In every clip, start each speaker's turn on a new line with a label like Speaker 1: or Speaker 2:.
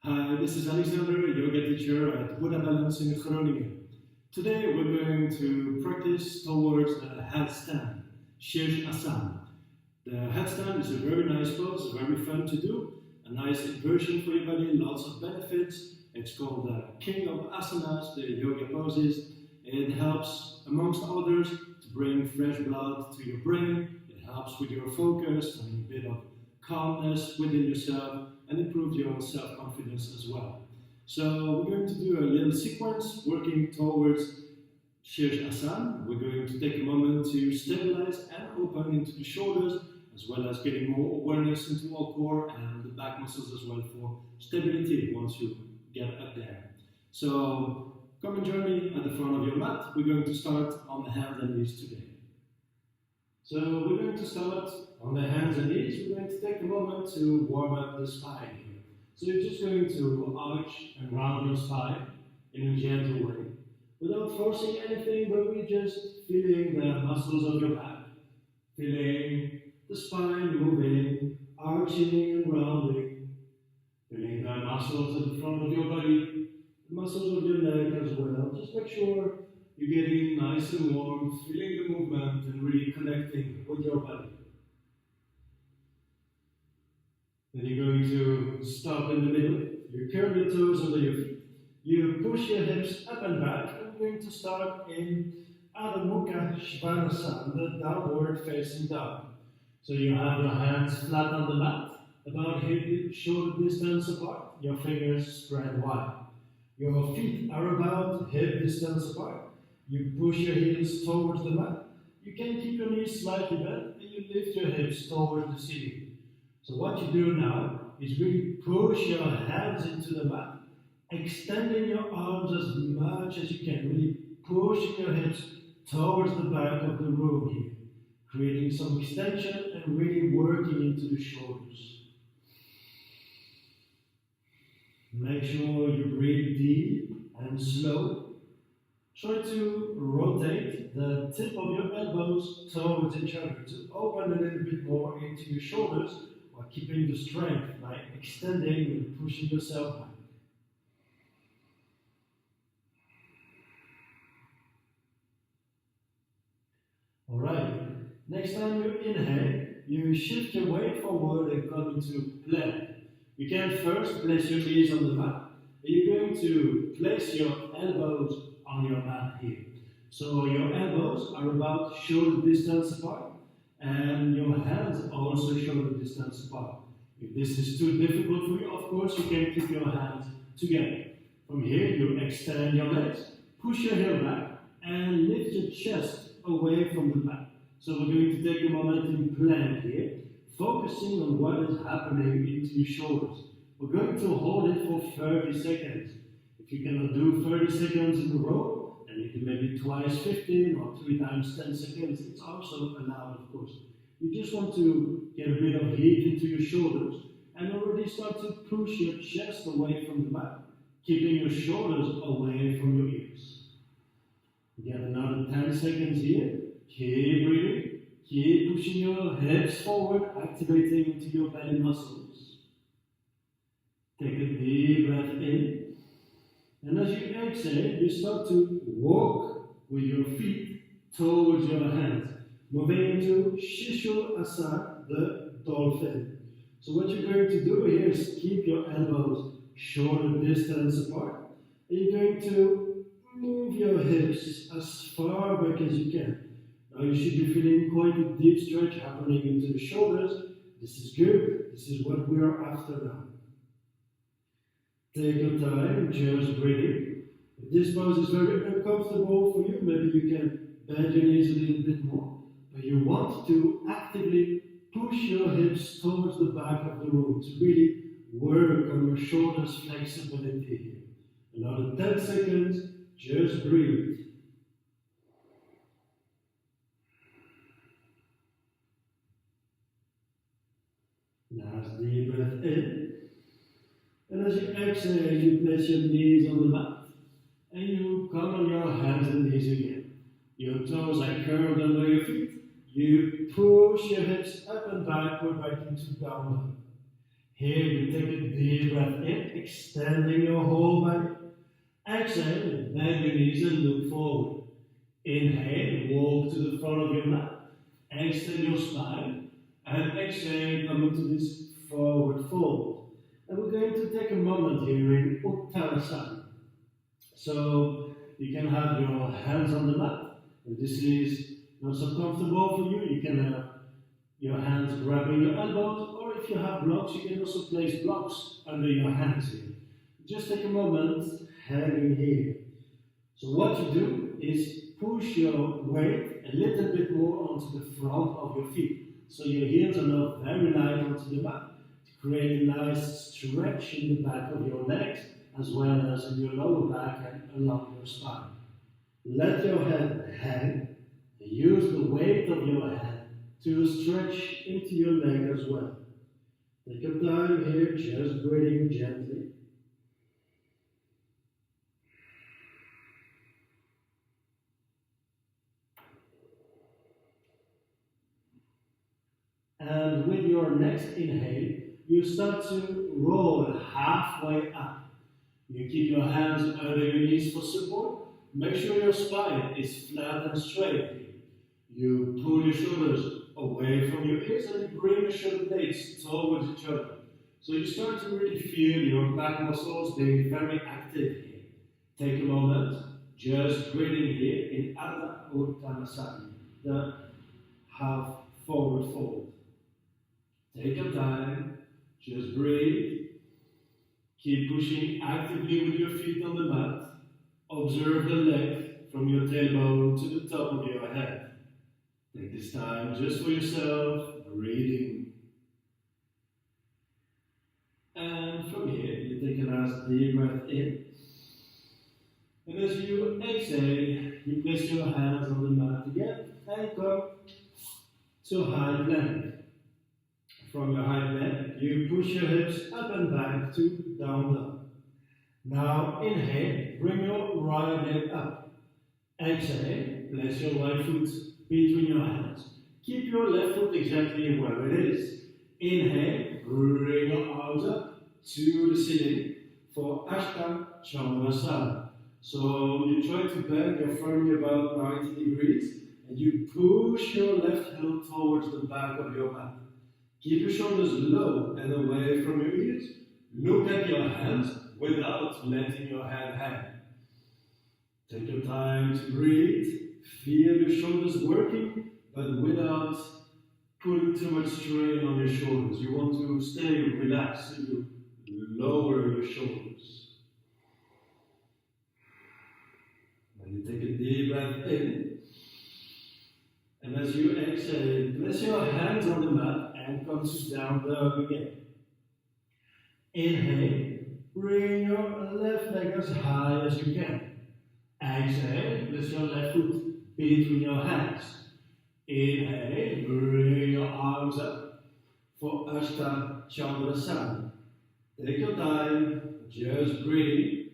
Speaker 1: Hi, this is Alexander, yoga teacher at Buddha Balance in Groningen. Today we're going to practice towards the headstand, Asana. The headstand is a very nice pose, very fun to do, a nice inversion for your body, lots of benefits. It's called the king of asanas, the yoga poses. It helps, amongst others, to bring fresh blood to your brain. It helps with your focus and a bit of calmness within yourself, and improve your self-confidence as well. So we're going to do a little sequence working towards Asana. We're going to take a moment to stabilize and open into the shoulders, as well as getting more awareness into our core and the back muscles as well for stability once you get up there. So come and join me at the front of your mat. We're going to start on the hands and knees today. So we're going to start on the hands and knees. We're going to take a moment to warm up the spine here. So you're just going to arch and round your spine in a gentle way, without forcing anything, but we're just feeling the muscles of your back, feeling the spine moving, arching and rounding, feeling the muscles at the front of your body, the muscles of your neck as well. Just make sure you're getting nice and warm, feeling the movement and really connecting with your body. Then you're going to stop in the middle. You curl your toes under your feet. You push your hips up and back. And we're going to start in Adho Mukha Svanasana, the downward facing dog. So you have your hands flat on the mat, about hip shoulder distance apart. Your fingers spread wide. Your feet are about hip distance apart. You push your heels towards the mat. You can keep your knees slightly bent and you lift your hips towards the ceiling. So what you do now is really push your hands into the mat, extending your arms as much as you can, really pushing your hips towards the back of the room here, creating some extension and really working into the shoulders. Make sure you breathe deep and slow. Try to rotate the tip of your elbows towards each other to open a little bit more into your shoulders while keeping the strength by extending and pushing yourself back. Alright, next time you inhale, you shift your weight forward and come into plank. You can first place your knees on the mat, and you're going to place your elbows on your mat here. So your elbows are about shoulder distance apart, and your hands also shoulder distance apart. If this is too difficult for you, of course, you can keep your hands together. From here, you extend your legs, push your heel back, and lift your chest away from the mat. So we're going to take a moment in plank here, focusing on what is happening into your shoulders. We're going to hold it for 30 seconds. If you cannot do 30 seconds in a row, then you can maybe twice 15 or 3 times 10 seconds. It's also allowed, of course. You just want to get a bit of heat into your shoulders and already start to push your chest away from the mat, keeping your shoulders away from your ears. Get another 10 seconds here. Keep breathing. Keep pushing your hips forward, activating into your belly muscles. Take a deep breath in. And as you exhale, you start to walk with your feet towards your hands, moving into Asana, the dolphin. So what you're going to do here is keep your elbows shoulder distance apart. And you're going to move your hips as far back as you can. Now you should be feeling quite a deep stretch happening into the shoulders. This is good. This is what we are after now. Take your time, just breathing. If this pose is very uncomfortable for you, maybe you can bend your knees a little bit more. But you want to actively push your hips towards the back of the room to really work on your shoulders flexibility here. Another 10 seconds, just breathe. Last deep breath in. And as you exhale, you place your knees on the mat. And you come on your hands and knees again. Your toes are curled under your feet. You push your hips up and backward back into down dog. Here you take a deep breath in, extending your whole body. Exhale, bend your knees and look forward. Inhale, walk to the front of your mat. Extend your spine. And exhale, come into this forward fold. And we're going to take a moment here in Uttanasana. So you can have your hands on the mat. If this is not so comfortable for you, you can have your hands grabbing your elbows, or if you have blocks, you can also place blocks under your hands here. Just take a moment hanging here. So what you do is push your weight a little bit more onto the front of your feet. So your heels are now very light onto the mat to create a nice stretch in the back of your legs, as well as in your lower back and along your spine. Let your head hang. Use the weight of your head to stretch into your leg as well. Take your time here, just breathing gently. And with your next inhale, you start to roll halfway up. You keep your hands under your knees for support. Make sure your spine is flat and straight. You pull your shoulders away from your ears and you bring the shoulder blades towards each other. So you start to really feel your back muscles being very active here. Take a moment, just breathing here in Hatha Uttanasana, the half forward fold. Take your time, just breathe. Keep pushing actively with your feet on the mat. Observe the length from your tailbone to the top of your head. Take this time just for yourself, breathing. And from here, you take a last deep breath in. And as you exhale, you place your hands on the mat again and come to high plank. From your high plank, you push your hips up and back to down dog. Now inhale, bring your right leg up. Exhale, place your right foot between your hands. Keep your left foot exactly where it is. Inhale, bring your arms up to the ceiling for Ashta Chandrasana. So you try to bend your front about 90 degrees and you push your left heel towards the back of your mat. Keep your shoulders low and away from your ears. Look at your hands without letting your head hang. Take your time to breathe. Feel your shoulders working, but without putting too much strain on your shoulders. You want to stay relaxed, so you lower your shoulders. Then you take a deep breath in. And as you exhale, place your hands on the mat and come to down dog again. Inhale, bring your left leg as high as you can. Exhale, place your left foot between your hands. Inhale, bring your arms up for Ashta Chandrasana. Take your time, just breathe.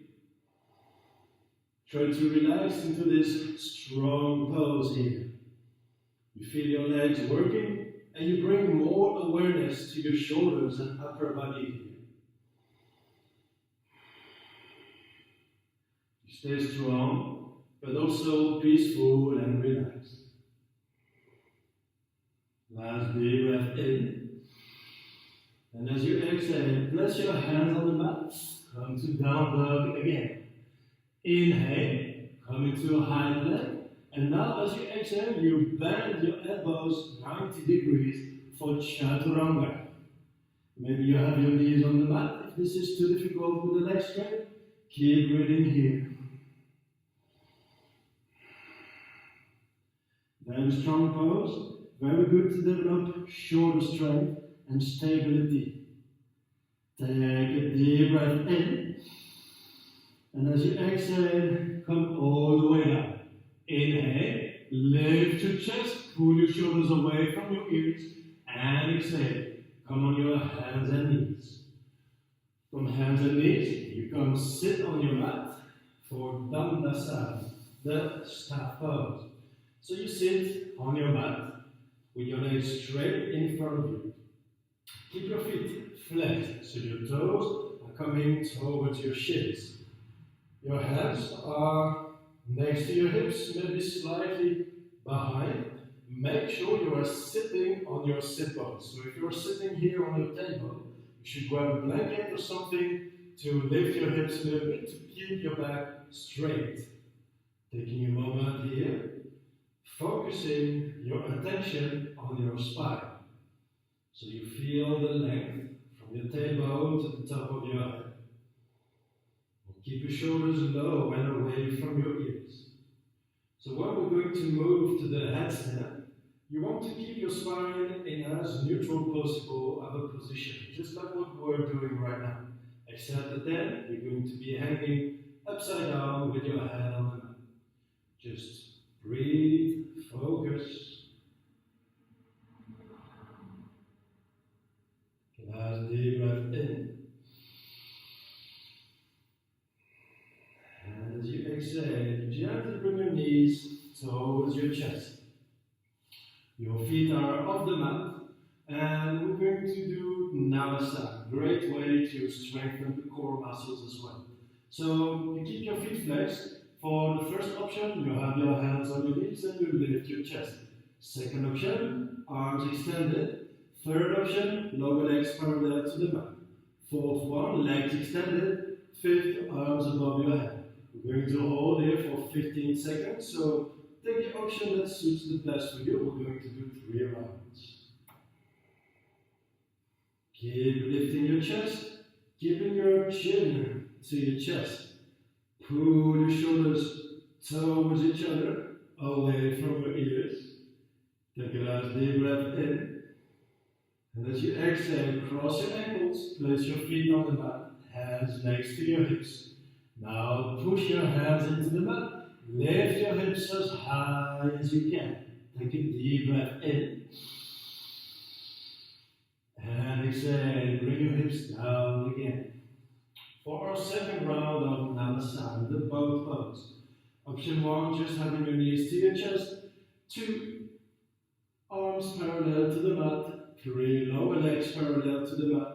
Speaker 1: Try to relax into this strong pose here. You feel your legs working and you bring more awareness to your shoulders and upper body here. You stay strong, but also peaceful and relaxed. Last deep breath in. And as you exhale, place your hands on the mat. Come to down dog again. Inhale, come into a high plank. And now as you exhale, you bend your elbows 90 degrees for Chaturanga. Maybe you have your knees on the mat. If this is too difficult with the leg strength, keep breathing here. Very strong pose. Very good to develop shoulder strength and stability. Take a deep breath in. And as you exhale, come all the way down. Inhale, lift your chest, pull your shoulders away from your ears, and exhale. Come on your hands and knees. From hands and knees, you come sit on your mat for Dandasana, the staff pose. So you sit on your mat with your legs straight in front of you. Keep your feet flat, so your toes are coming towards your shins. Your hands are next to your hips, maybe slightly behind. Make sure you are sitting on your sit bones. So if you're sitting here on your table, you should grab a blanket or something to lift your hips a little bit to keep your back straight. Taking a moment here, focusing your attention on your spine. So you feel the length from your tailbone to the top of your head. And keep your shoulders low and away from your ears. So when we're going to move to the headstand, you want to keep your spine in as neutral possible of a position, just like what we're doing right now. Except that then you're going to be hanging upside down with your head on the mat. Just breathe, focus. Last deep breath in. And as you exhale, gently bring your knees towards your chest. Your feet are off the mat, and we're going to do Navasana. Great way to strengthen the core muscles as well. So you keep your feet flexed. For the first option, you have your hands on your knees and you lift your chest. Second option, arms extended. Third option, lower legs parallel to the mat. Fourth one, legs extended. Fifth, arms above your head. We're going to hold here for 15 seconds. So take the option that suits the best for you. We're going to do 3 rounds. Keep lifting your chest, keeping your chin to your chest. Pull your shoulders towards each other, away from your ears. Take a last deep breath in. And as you exhale, cross your ankles, place your feet on the mat, hands next to your hips. Now push your hands into the mat, lift your hips as high as you can. Take a deep breath in. And exhale, bring your hips down again. For our second round of Navasana, the boat pose. Option 1, just having your knees to your chest. 2, arms parallel to the mat. 3, lower legs parallel to the mat.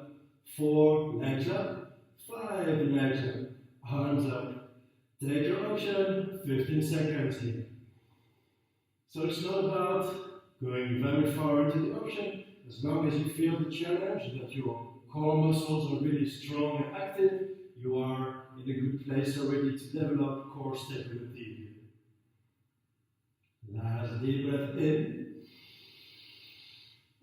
Speaker 1: 4, legs up. 5, legs up. Arms up. Take your option, 15 seconds here. So it's not about going very far into the option, as long as you feel the challenge, that your core muscles are really strong and active, you are in a good place already to develop core stability. Last deep breath in.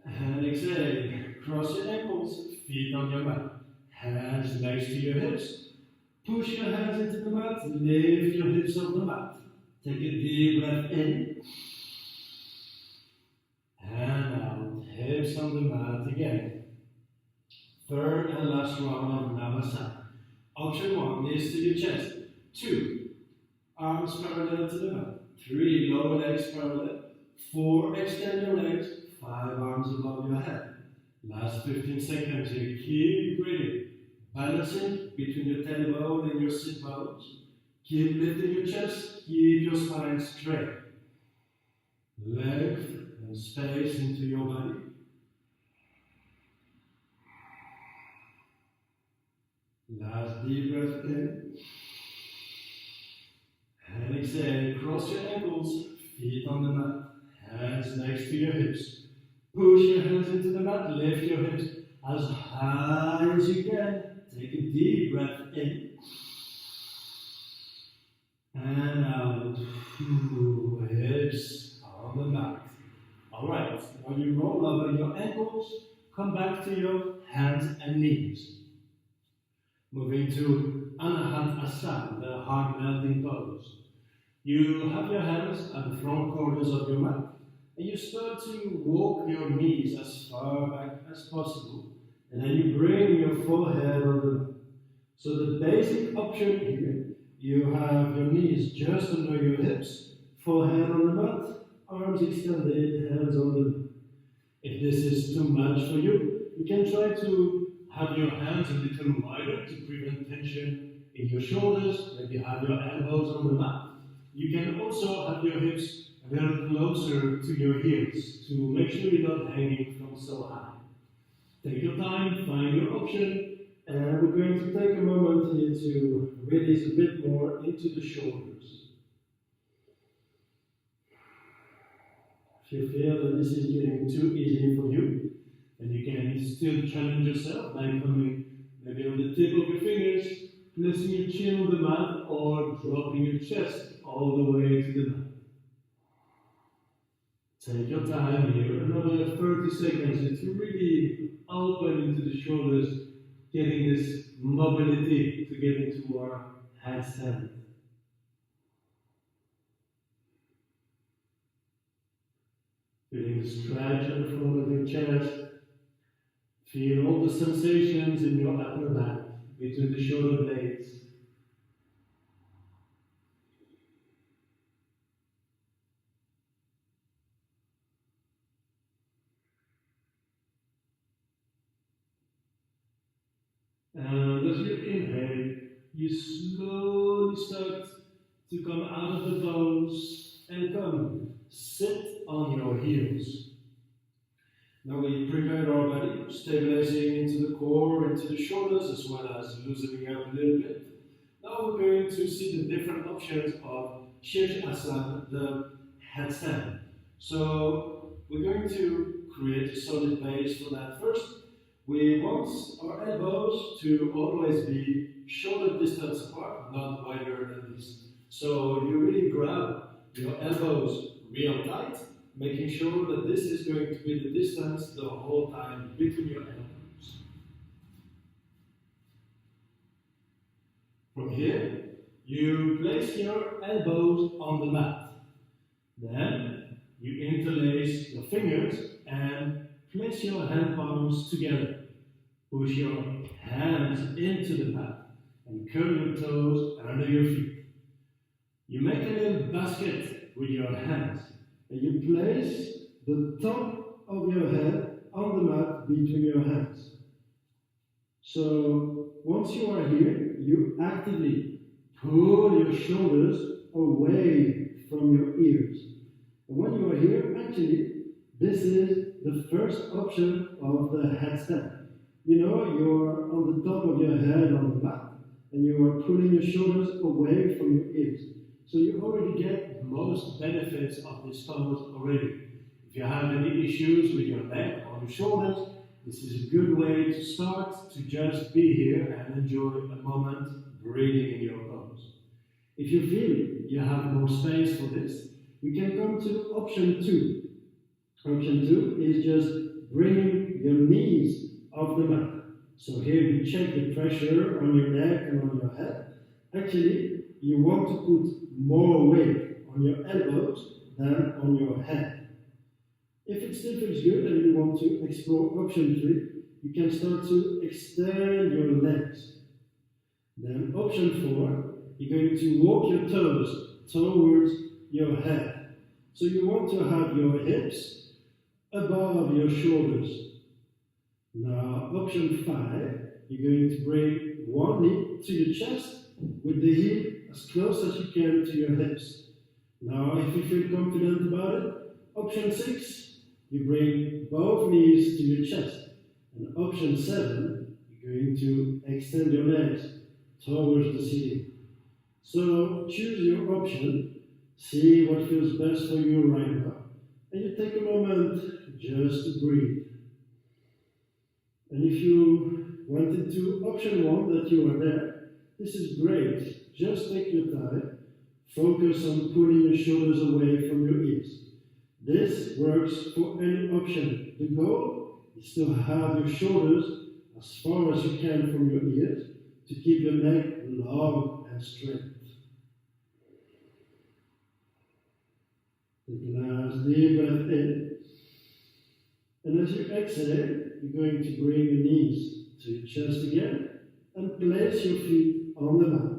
Speaker 1: And exhale. Cross your ankles, feet on your mat. Hands next to your hips. Push your hands into the mat, lift your hips off the mat. Take a deep breath in. And out, hips on the mat again. Third and last round of Navasana. Option 1, knees to your chest. 2, arms parallel to the mat. 3, lower legs parallel. 4, extend your legs. 5, arms above your head. Last 15 seconds here, keep breathing. Balancing between your tailbone and your sit bones. Keep lifting your chest, keep your spine straight. Length and space into your body. Last deep breath in. And exhale, cross your ankles, feet on the mat, hands next to your hips. Push your hands into the mat, lift your hips as high as you can. Take a deep breath in. And out. Hips on the mat. Alright, now you roll over your ankles, come back to your hands and knees. Moving to Anahat the heart melting pose. You have your hands at the front corners of your mat, and you start to walk your knees as far back as possible, and then you bring your forehead on the mat. So the basic option here, you have your knees just under your hips, forehead on the mat, arms extended, hands on the mat. If this is too much for you, you can try to have your hands a little wider to prevent tension in your shoulders. Maybe have your elbows on the mat. You can also have your hips a little closer to your heels to make sure you're not hanging from so high. Take your time, find your option, and we're going to take a moment here to release a bit more into the shoulders. If you feel that this is getting too easy for you, then you can still challenge yourself by coming maybe on the tip of your fingers, placing your chin on the mat, or dropping your chest all the way to the mat. Take your time here, another 30 seconds to really open into the shoulders, getting this mobility to get into our headstand. Feeling the stretch at the front of your chest. Feel all the sensations in your upper back between the shoulder blades. And as you inhale, you slowly start to come out of the bones and come sit on your heels. Now we prepare our body, stabilizing into the core, into the shoulders, as well as loosening up a little bit. Now we're going to see the different options of Shirshasana, the headstand. So we're going to create a solid base for that first. We want our elbows to always be shoulder distance apart, not wider than this. So you really grab your elbows real tight, making sure that this is going to be the distance the whole time between your elbows. From here, you place your elbows on the mat. Then you interlace your fingers and place your hand palms together. Push your hands into the mat and curl your toes under your feet. You make a little basket with your hands and you place the top of your head on the mat between your hands. So once you are here, you actively pull your shoulders away from your ears. And when you are here, actually, this is the first option of the headstand. You know, you're on the top of your head on the mat, and you are pulling your shoulders away from your ears. So you already get most benefits of this pose already. If you have any issues with your neck or your shoulders, this is a good way to start to just be here and enjoy a moment breathing in your pose. If you feel you have more space for this, you can come to option 2. Option 2 is just bringing your knees off the mat. So here you check the pressure on your neck and on your head. Actually, you want to put more weight on your elbows than on your head. If it still feels good and you want to explore option 3, you can start to extend your legs. Then option 4, you're going to walk your toes towards your head. So you want to have your hips above your shoulders. Now, option 5, you're going to bring one knee to your chest with the heel as close as you can to your hips. Now, if you feel confident about it, option 6, you bring both knees to your chest. And option 7, you're going to extend your legs towards the ceiling. So, choose your option, see what feels best for you right now, and you take a moment just to breathe. And if you went into option 1 that you are there, this is great. Just take your time. Focus on pulling your shoulders away from your ears. This works for any option. The goal is to have your shoulders as far as you can from your ears to keep your neck long and straight. Take a nice deep breath in. And as you exhale, you're going to bring your knees to your chest again and place your feet on the mat.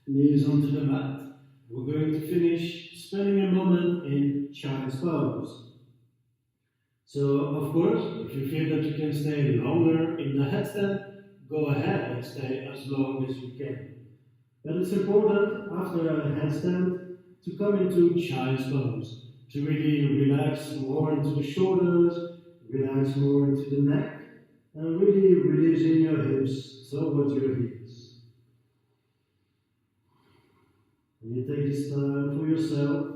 Speaker 1: Knees onto the mat. We're going to finish spending a moment in child's pose. So, of course, if you feel that you can stay longer in the headstand, go ahead and stay as long as you can. But it's important after a headstand to come into child's pose, to really relax more into the shoulders, relax more into the neck, and really releasing your hips towards your heels. And you take this time for yourself,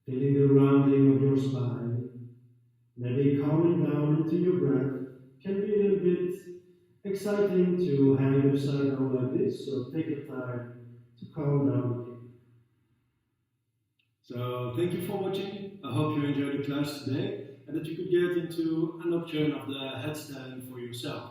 Speaker 1: feeling the rounding of your spine, maybe calming down into your breath. Can be a little bit exciting to hang upside down like this, so take your time to calm down. So thank you for watching. I hope you enjoyed the class today and that you could get into an option of the headstand for yourself.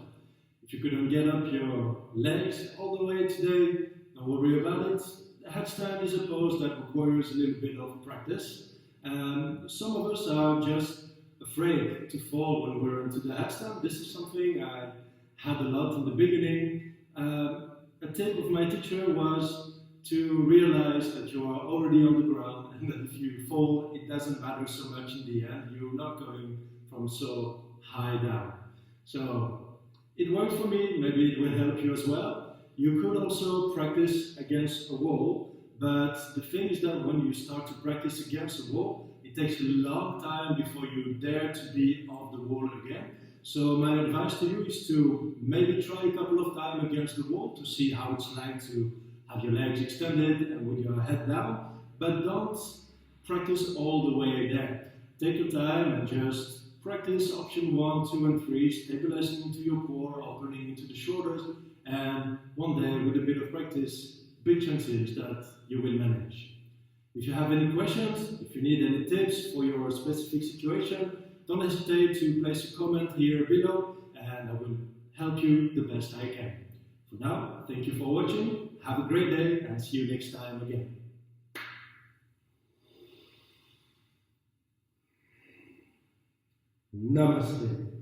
Speaker 1: If you couldn't get up your legs all the way today, don't worry about it. The headstand is a pose that requires a little bit of practice. Some of us are just afraid to fall when we're into the headstand. This is something I had a lot in the beginning. A tip of my teacher was to realize that you are already on the ground and that if you fall, it doesn't matter so much in the end. You're not going from so high down. So it worked for me, maybe it will help you as well. You could also practice against a wall, but the thing is that when you start to practice against a wall, it takes a long time before you dare to be off the wall again. So my advice to you is to maybe try a couple of times against the wall to see how it's like to have your legs extended and with your head down, but don't practice all the way there. Take your time and just practice option 1, 2 and 3, stabilizing into your core, opening into the shoulders, and one day with a bit of practice, big chances that you will manage. If you have any questions, if you need any tips for your specific situation, don't hesitate to place a comment here below and I will help you the best I can. For now, thank you for watching, have a great day and see you next time again. Namaste.